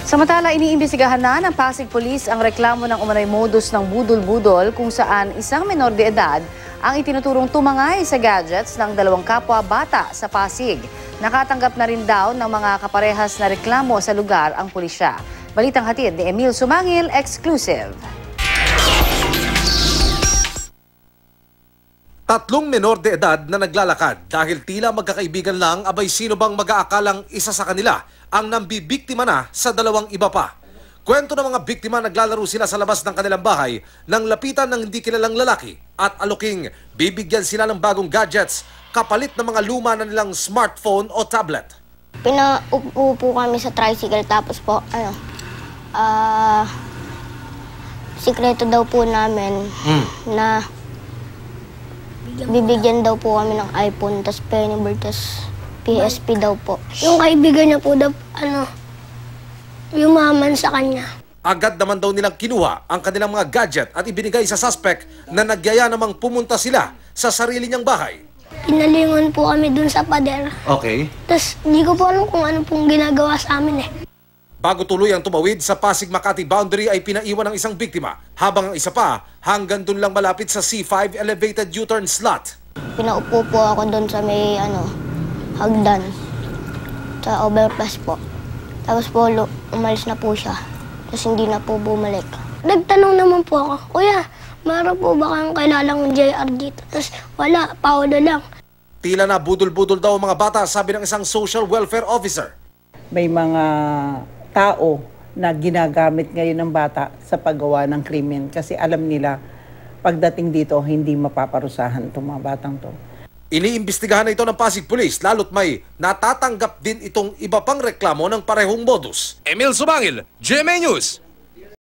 Samantala, iniimbestigahan na ng Pasig Police ang reklamo ng umano'y modus ng budol-budol kung saan isang menor de edad ang itinuturong tumangay sa gadgets ng dalawang kapwa bata sa Pasig. Nakatanggap na rin daw ng mga kaparehas na reklamo sa lugar ang pulisya. Balitang hatid ni Emil Sumangil, exclusive. Tatlong menor de edad na naglalakad dahil tila magkakaibigan lang, abay sino bang mag-aakalang isa sa kanila ang nambibiktima na sa dalawang iba pa. Kwento ng mga biktima, naglalaro sila sa labas ng kanilang bahay nang lapitan ng hindi kilalang lalaki at aluking bibigyan sila ng bagong gadgets kapalit ng mga luma na nilang smartphone o tablet. Pinaupo po kami sa tricycle tapos po, sikreto daw po namin na bibigyan daw po kami ng iPhone, tas Pennyboard, tas PSP daw po. Yung kaibigan niya po daw, yumaman sa kanya. Agad naman daw nilang kinuha ang kanilang mga gadget at ibinigay sa suspect na nagyaya namang pumunta sila sa sarili niyang bahay. Pinalingon po kami dun sa pader. Okay. Tapos di ko po alam kung ano pong ginagawa sa amin eh. Bago tuloy ang tumawid sa Pasig-Makati boundary ay pinaiwan ng isang biktima, habang ang isa pa hanggang dun lang malapit sa C5 elevated U-turn slot. Pinaupo po ako dun sa may hagdan, sa overpass po. Tapos po umalis na po siya, tapos hindi na po bumalik. Nagtanong naman po ako, Kuya, meron po ba kang kilalang JR dito? Tapos wala, Paolo lang. Tila na budol-budol daw ang mga bata, sabi ng isang social welfare officer. May mga tao na ginagamit ngayon ng bata sa paggawa ng krimen kasi alam nila pagdating dito hindi mapaparusahan itong mga batang to. Iniimbestigahan na ito ng Pasig Police lalo't may natatanggap din itong iba pang reklamo ng parehong modus. Emil Sumangil, GMA News.